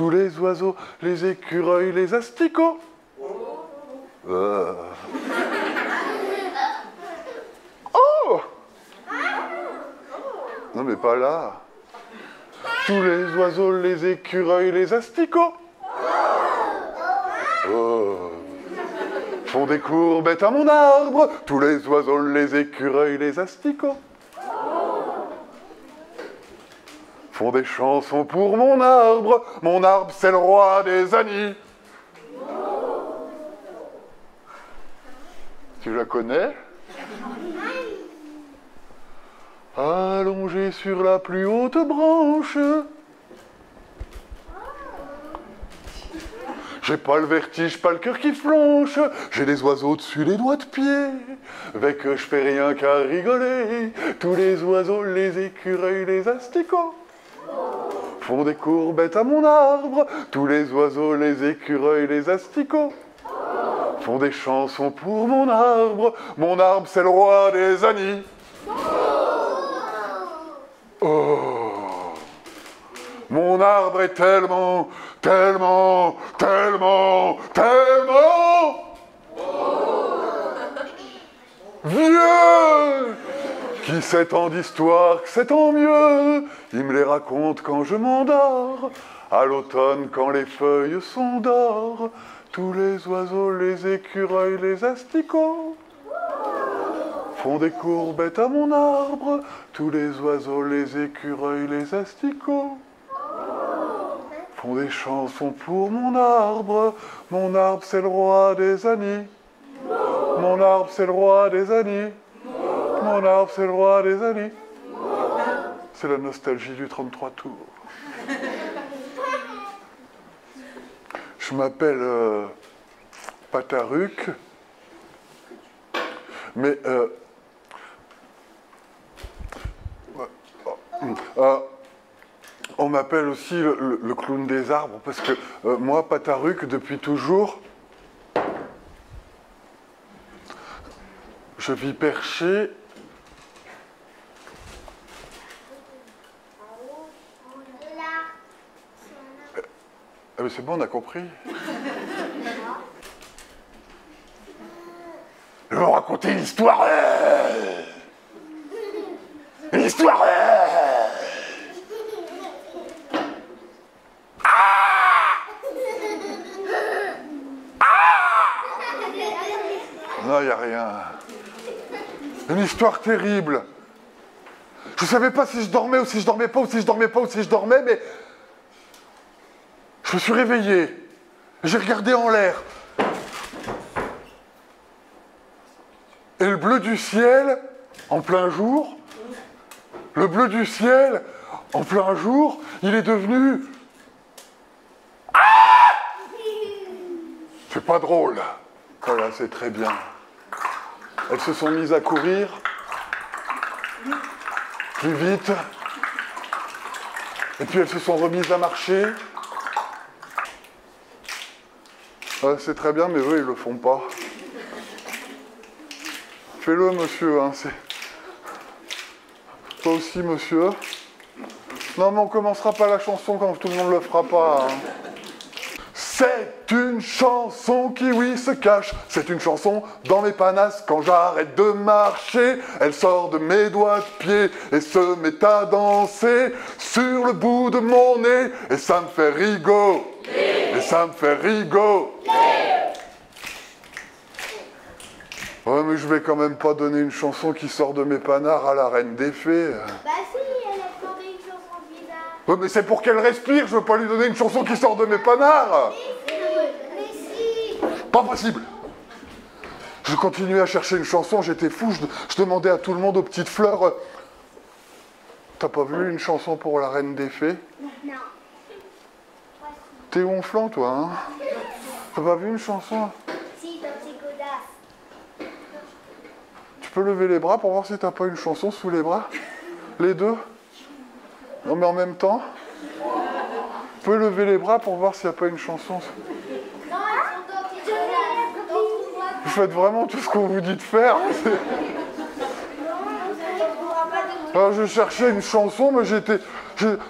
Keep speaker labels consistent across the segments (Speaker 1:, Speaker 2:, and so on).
Speaker 1: tous les oiseaux, les écureuils, les asticots. Oh! Non mais pas là. Tous les oiseaux, les écureuils, les asticots. Oh. Font des courbettes à mon arbre, tous les oiseaux, les écureuils, les asticots. Font des chansons pour mon arbre c'est le roi des anis. Tu la connais? Allongé sur la plus haute branche. J'ai pas le vertige, pas le cœur qui flanche. J'ai des oiseaux dessus les doigts de pied. Avec je fais rien qu'à rigoler. Tous les oiseaux, les écureuils, les asticots font des courbettes à mon arbre. Tous les oiseaux, les écureuils, les asticots font des chansons pour mon arbre c'est le roi des anis. Oh, mon arbre est tellement, tellement, tellement, tellement vieux qui sait tant d'histoires que c'est tant mieux. Il me les raconte quand je m'endors, à l'automne quand les feuilles sont d'or. Tous les oiseaux, les écureuils, les asticots font des courbettes à mon arbre. Tous les oiseaux, les écureuils, les asticots font des chansons pour mon arbre c'est le roi des anis. Mon arbre c'est le roi des anis. Mon arbre c'est le roi des anis. C'est la nostalgie du 33 tours. Je m'appelle Pataruc, mais on m'appelle aussi le clown des arbres, parce que moi, Pataruc, depuis toujours, je vis perché. Ah mais c'est bon, on a compris. Je vais vous raconter une histoire. Une histoire. Non, il n'y a rien. Une histoire terrible. Je ne savais pas si je dormais ou si je dormais pas, ou si je dormais pas ou si je dormais, mais je me suis réveillé. J'ai regardé en l'air. Et le bleu du ciel, en plein jour, le bleu du ciel, en plein jour, il est devenu... C'est pas drôle. Voilà, c'est très bien. Elles se sont mises à courir plus vite. Et puis elles se sont remises à marcher. Ouais, c'est très bien, mais eux, ils le font pas. Fais-le, monsieur. Hein, toi aussi, monsieur. Non, mais on commencera pas la chanson quand tout le monde le fera pas. Hein. C'est une chanson qui, oui, se cache. C'est une chanson dans mes panasses. Quand j'arrête de marcher, elle sort de mes doigts de pied et se met à danser sur le bout de mon nez. Et ça me fait rigoler. Et ça me fait rigoler. Ouais, mais je vais quand même pas donner une chanson qui sort de mes panards à la reine des fées.
Speaker 2: Bah si, elle a demandé une chanson bizarre.
Speaker 1: Ouais, mais c'est pour qu'elle respire, je veux pas lui donner une chanson qui sort de mes panards.
Speaker 2: Mais si.
Speaker 1: Pas possible. Je continuais à chercher une chanson, j'étais fou, je demandais à tout le monde, aux petites fleurs, t'as pas vu une chanson pour la reine des fées?
Speaker 2: Non.
Speaker 1: T'es gonflant, toi, hein? T'as pas vu une chanson?
Speaker 2: Si, dans tes godasses.
Speaker 1: Tu peux lever les bras pour voir si t'as pas une chanson sous les bras? Les deux? Non, mais en même temps? Tu peux lever les bras pour voir s'il n'y a pas une chanson?
Speaker 2: Non, elles sont dans tes godasses.
Speaker 1: Vous faites vraiment tout ce qu'on vous dit de faire?
Speaker 2: Non,
Speaker 1: Alors, je cherchais une chanson, mais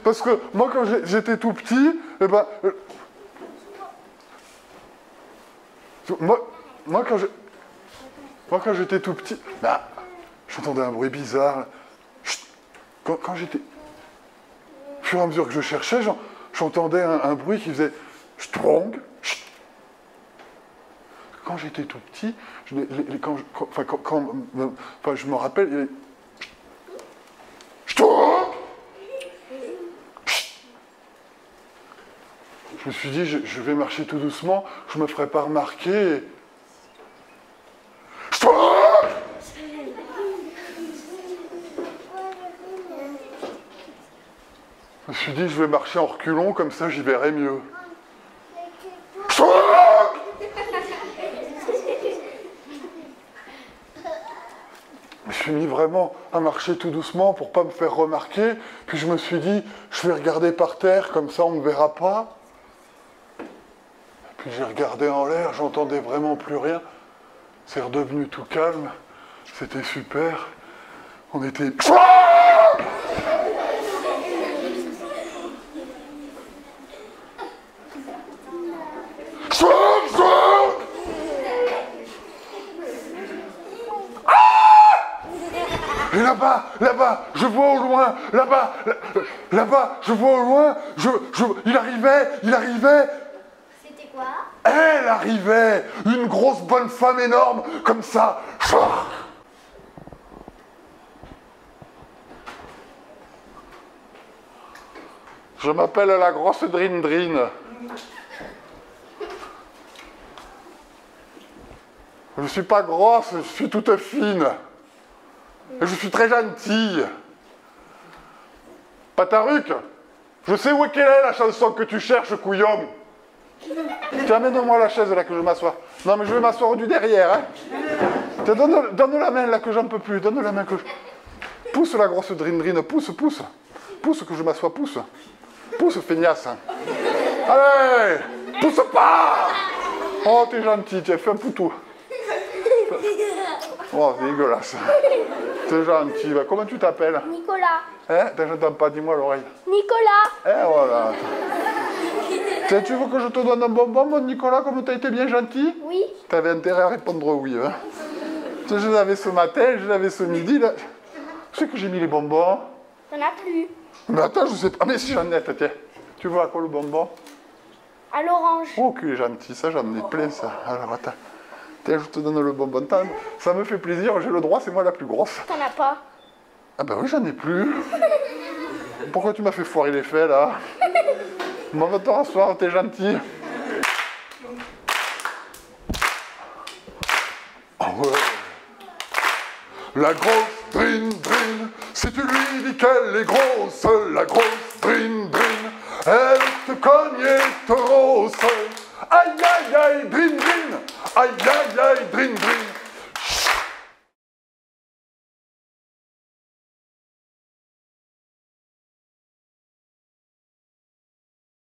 Speaker 1: parce que moi, quand j'étais tout petit, Eh ben, moi quand j'étais tout petit, bah, j'entendais un bruit bizarre. Chut. Quand j'étais... Au fur et à mesure que je cherchais, j'entendais un bruit qui faisait... Strong. Quand j'étais tout petit, je me rappelle... Il y avait... Strong. Je me suis dit, je vais marcher tout doucement, je me ferai pas remarquer. Je me suis dit, je vais marcher en reculons, comme ça j'y verrai mieux. Je me suis mis vraiment à marcher tout doucement pour pas me faire remarquer. Puis je me suis dit, je vais regarder par terre, comme ça on ne me verra pas. Puis j'ai regardé en l'air, j'entendais vraiment plus rien. C'est redevenu tout calme. C'était super. On était... Et là-bas, je vois au loin, là-bas, je vois au loin, il arrivait.
Speaker 2: C'était quoi?
Speaker 1: Elle arrivait, une grosse bonne femme énorme, comme ça. Je m'appelle la grosse Drine. Je ne suis pas grosse, je suis toute fine. Et je suis très gentille. Pataruc, je sais où est qu'elle est la chanson que tu cherches, couillon. Tiens, amène-moi la chaise là que je m'assois. Non mais je vais m'asseoir du derrière. Hein. Tiens, donne la main là que j'en peux plus. Donne la main que je... Pousse la grosse Drine, pousse. Pousse que je m'assois, pousse. Pousse, feignasse. Allez, pousse pas. Oh, t'es gentil, tiens, fais un poutou. Oh, c'est dégueulasse. T'es gentil. Bah, comment tu t'appelles?
Speaker 2: Nicolas.
Speaker 1: Hein? J'entends pas, dis-moi à l'oreille.
Speaker 2: Nicolas.
Speaker 1: Eh, voilà. Tiens, tu veux que je te donne un bonbon, mon Nicolas, comme t'as été bien gentil?
Speaker 2: Oui.
Speaker 1: T'avais intérêt à répondre oui. Hein? Tu sais, je l'avais ce matin, je l'avais ce midi. Là. Tu sais que j'ai mis les bonbons?
Speaker 2: T'en as plus.
Speaker 1: Mais attends, je sais pas. Ah, mais si j'en ai, tiens. Tu vois à quoi le bonbon?
Speaker 2: À l'orange.
Speaker 1: Oh, qu'il est gentil, ça, j'en ai plein, ça. Alors, attends. Tiens, je te donne le bonbon. Ça me fait plaisir, j'ai le droit, c'est moi la plus grosse.
Speaker 2: T'en as pas.
Speaker 1: Ah ben oui, j'en ai plus. Pourquoi tu m'as fait foirer les faits, là? Bon, va te rasseoir, t'es gentil. Oh ouais. La grosse Drine, si tu lui dis qu'elle est grosse, la grosse Drine, elle te cogne et te rosse. Aïe, aïe, aïe, Drine, aïe, aïe, aïe, Drine.